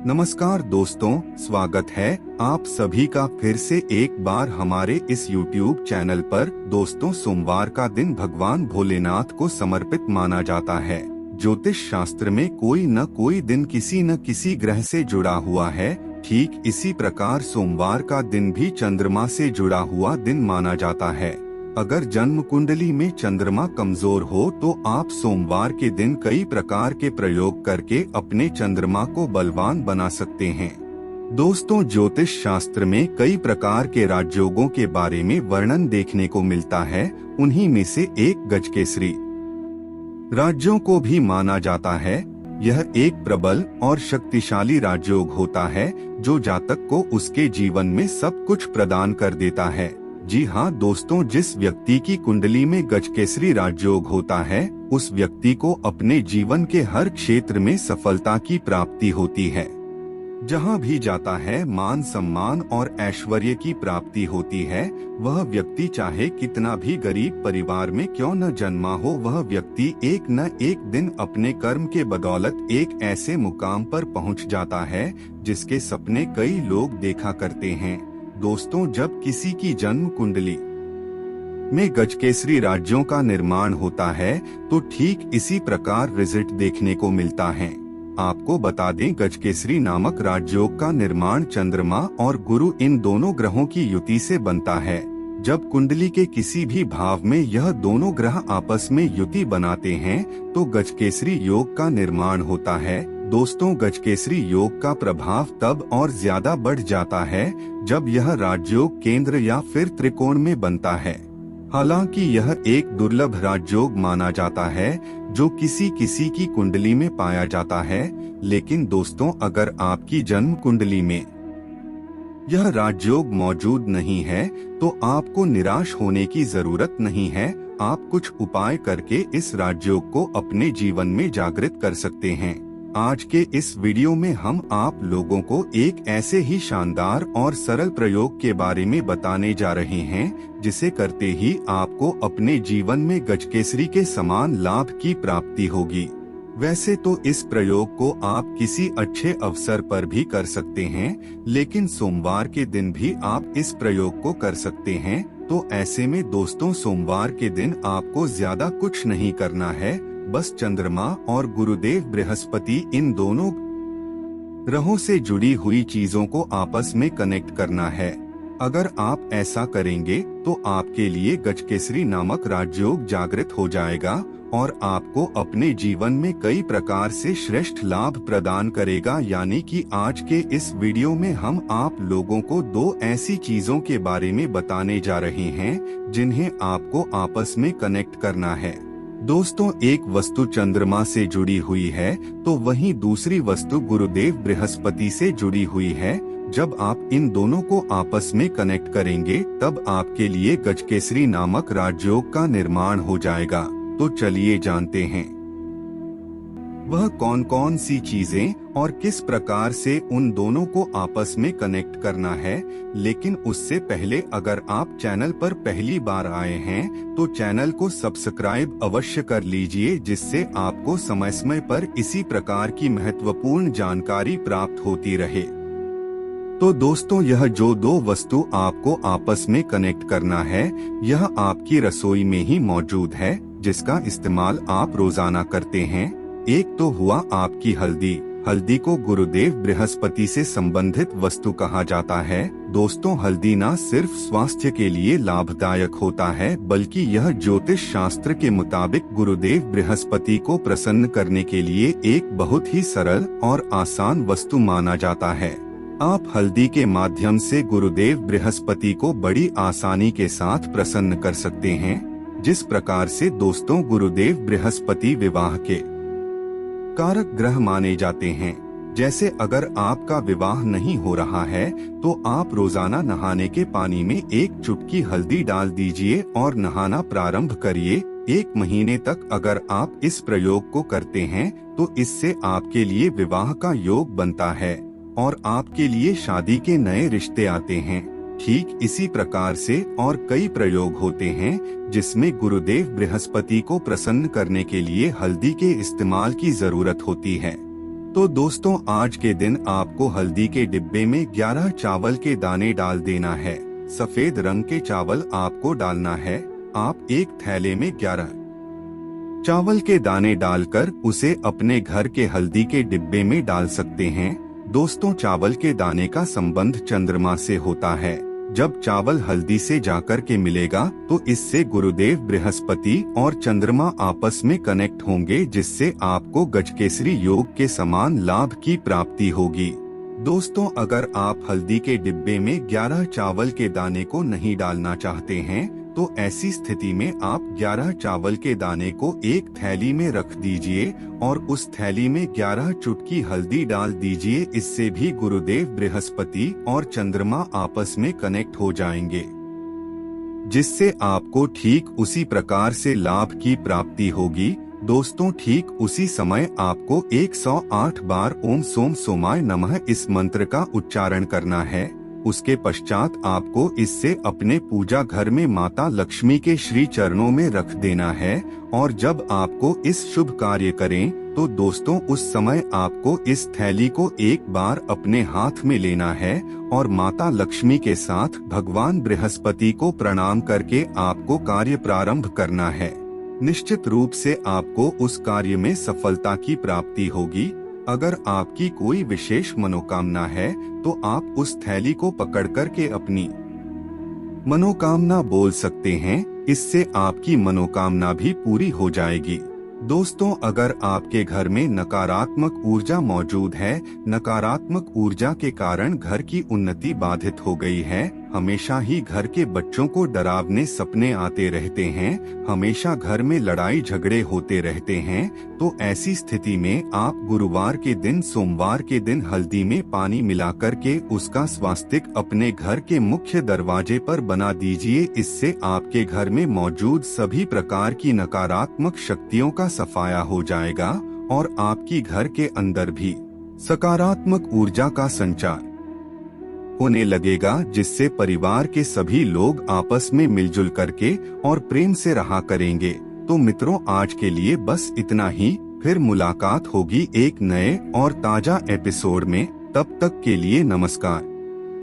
नमस्कार दोस्तों, स्वागत है आप सभी का फिर से एक बार हमारे इस YouTube चैनल पर। दोस्तों, सोमवार का दिन भगवान भोलेनाथ को समर्पित माना जाता है। ज्योतिष शास्त्र में कोई न कोई दिन किसी न किसी ग्रह से जुड़ा हुआ है। ठीक इसी प्रकार सोमवार का दिन भी चंद्रमा से जुड़ा हुआ दिन माना जाता है। अगर जन्म कुंडली में चंद्रमा कमजोर हो तो आप सोमवार के दिन कई प्रकार के प्रयोग करके अपने चंद्रमा को बलवान बना सकते हैं। दोस्तों, ज्योतिष शास्त्र में कई प्रकार के राजयोगों के बारे में वर्णन देखने को मिलता है। उन्हीं में से एक गजकेसरी राजयोग को भी माना जाता है। यह एक प्रबल और शक्तिशाली राजयोग होता है जो जातक को उसके जीवन में सब कुछ प्रदान कर देता है। जी हाँ दोस्तों, जिस व्यक्ति की कुंडली में गजकेसरी राजयोग होता है उस व्यक्ति को अपने जीवन के हर क्षेत्र में सफलता की प्राप्ति होती है। जहाँ भी जाता है मान सम्मान और ऐश्वर्य की प्राप्ति होती है। वह व्यक्ति चाहे कितना भी गरीब परिवार में क्यों न जन्मा हो, वह व्यक्ति एक न एक दिन अपने कर्म के बदौलत एक ऐसे मुकाम पर पहुँच जाता है जिसके सपने कई लोग देखा करते हैं। दोस्तों, जब किसी की जन्म कुंडली में गजकेसरी राज्यों का निर्माण होता है तो ठीक इसी प्रकार रिजल्ट देखने को मिलता है। आपको बता दें, गजकेसरी नामक राजयोग का निर्माण चंद्रमा और गुरु इन दोनों ग्रहों की युति से बनता है। जब कुंडली के किसी भी भाव में यह दोनों ग्रह आपस में युति बनाते हैं तो गजकेसरी योग का निर्माण होता है। दोस्तों, गजकेसरी योग का प्रभाव तब और ज्यादा बढ़ जाता है जब यह राजयोग केंद्र या फिर त्रिकोण में बनता है। हालांकि यह एक दुर्लभ राजयोग माना जाता है जो किसी किसी की कुंडली में पाया जाता है। लेकिन दोस्तों, अगर आपकी जन्म कुंडली में यह राजयोग मौजूद नहीं है तो आपको निराश होने की जरूरत नहीं है। आप कुछ उपाय करके इस राजयोग को अपने जीवन में जागृत कर सकते हैं। आज के इस वीडियो में हम आप लोगों को एक ऐसे ही शानदार और सरल प्रयोग के बारे में बताने जा रहे हैं जिसे करते ही आपको अपने जीवन में गजकेसरी के समान लाभ की प्राप्ति होगी। वैसे तो इस प्रयोग को आप किसी अच्छे अवसर पर भी कर सकते हैं, लेकिन सोमवार के दिन भी आप इस प्रयोग को कर सकते हैं। तो ऐसे में दोस्तों, सोमवार के दिन आपको ज्यादा कुछ नहीं करना है, बस चंद्रमा और गुरुदेव बृहस्पति इन दोनों ग्रहों से जुड़ी हुई चीजों को आपस में कनेक्ट करना है। अगर आप ऐसा करेंगे तो आपके लिए गजकेसरी नामक राजयोग जागृत हो जाएगा और आपको अपने जीवन में कई प्रकार से श्रेष्ठ लाभ प्रदान करेगा। यानी कि आज के इस वीडियो में हम आप लोगों को दो ऐसी चीजों के बारे में बताने जा रहे हैं जिन्हें आपको आपस में कनेक्ट करना है। दोस्तों, एक वस्तु चंद्रमा से जुड़ी हुई है तो वहीं दूसरी वस्तु गुरुदेव बृहस्पति से जुड़ी हुई है। जब आप इन दोनों को आपस में कनेक्ट करेंगे तब आपके लिए गजकेसरी नामक राजयोग का निर्माण हो जाएगा। तो चलिए जानते हैं वह कौन कौन सी चीजें और किस प्रकार से उन दोनों को आपस में कनेक्ट करना है। लेकिन उससे पहले अगर आप चैनल पर पहली बार आए हैं तो चैनल को सब्सक्राइब अवश्य कर लीजिए, जिससे आपको समय समय पर इसी प्रकार की महत्वपूर्ण जानकारी प्राप्त होती रहे। तो दोस्तों, यह जो दो वस्तु आपको आपस में कनेक्ट करना है यह आपकी रसोई में ही मौजूद है, जिसका इस्तेमाल आप रोजाना करते हैं। एक तो हुआ आपकी हल्दी। हल्दी को गुरुदेव बृहस्पति से संबंधित वस्तु कहा जाता है। दोस्तों, हल्दी न सिर्फ स्वास्थ्य के लिए लाभदायक होता है बल्कि यह ज्योतिष शास्त्र के मुताबिक गुरुदेव बृहस्पति को प्रसन्न करने के लिए एक बहुत ही सरल और आसान वस्तु माना जाता है। आप हल्दी के माध्यम से गुरुदेव बृहस्पति को बड़ी आसानी के साथ प्रसन्न कर सकते हैं। जिस प्रकार से दोस्तों गुरुदेव बृहस्पति विवाह के कारक ग्रह माने जाते हैं। जैसे अगर आपका विवाह नहीं हो रहा है तो आप रोजाना नहाने के पानी में एक चुटकी हल्दी डाल दीजिए और नहाना प्रारंभ करिए। 1 महीने तक अगर आप इस प्रयोग को करते हैं तो इससे आपके लिए विवाह का योग बनता है और आपके लिए शादी के नए रिश्ते आते हैं। ठीक इसी प्रकार से और कई प्रयोग होते हैं जिसमें गुरुदेव बृहस्पति को प्रसन्न करने के लिए हल्दी के इस्तेमाल की जरूरत होती है। तो दोस्तों आज के दिन आपको हल्दी के डिब्बे में 11 चावल के दाने डाल देना है। सफेद रंग के चावल आपको डालना है। आप एक थैले में 11 चावल के दाने डालकर उसे अपने घर के हल्दी के डिब्बे में डाल सकते हैं। दोस्तों चावल के दाने का संबंध चंद्रमा से होता है। जब चावल हल्दी से जाकर के मिलेगा तो इससे गुरुदेव बृहस्पति और चंद्रमा आपस में कनेक्ट होंगे, जिससे आपको गजकेसरी योग के समान लाभ की प्राप्ति होगी। दोस्तों अगर आप हल्दी के डिब्बे में 11 चावल के दाने को नहीं डालना चाहते हैं तो ऐसी स्थिति में आप 11 चावल के दाने को एक थैली में रख दीजिए और उस थैली में 11 चुटकी हल्दी डाल दीजिए। इससे भी गुरुदेव बृहस्पति और चंद्रमा आपस में कनेक्ट हो जाएंगे, जिससे आपको ठीक उसी प्रकार से लाभ की प्राप्ति होगी। दोस्तों ठीक उसी समय आपको 108 बार ओम सोम सोमाय नमः इस मंत्र का उच्चारण करना है। उसके पश्चात आपको इससे अपने पूजा घर में माता लक्ष्मी के श्री चरणों में रख देना है। और जब आपको इस शुभ कार्य करें तो दोस्तों उस समय आपको इस थैली को एक बार अपने हाथ में लेना है और माता लक्ष्मी के साथ भगवान बृहस्पति को प्रणाम करके आपको कार्य प्रारंभ करना है। निश्चित रूप से आपको उस कार्य में सफलता की प्राप्ति होगी। अगर आपकी कोई विशेष मनोकामना है तो आप उस थैली को पकड़ करके अपनी मनोकामना बोल सकते हैं। इससे आपकी मनोकामना भी पूरी हो जाएगी। दोस्तों अगर आपके घर में नकारात्मक ऊर्जा मौजूद है, नकारात्मक ऊर्जा के कारण घर की उन्नति बाधित हो गई है, हमेशा ही घर के बच्चों को डरावने सपने आते रहते हैं, हमेशा घर में लड़ाई झगड़े होते रहते हैं, तो ऐसी स्थिति में आप गुरुवार के दिन, सोमवार के दिन हल्दी में पानी मिलाकर के उसका स्वास्तिक अपने घर के मुख्य दरवाजे पर बना दीजिए। इससे आपके घर में मौजूद सभी प्रकार की नकारात्मक शक्तियों का सफाया हो जाएगा और आपकी घर के अंदर भी सकारात्मक ऊर्जा का संचार होने लगेगा, जिससे परिवार के सभी लोग आपस में मिलजुल करके और प्रेम से रहा करेंगे। तो मित्रों आज के लिए बस इतना ही। फिर मुलाकात होगी एक नए और ताजा एपिसोड में। तब तक के लिए नमस्कार।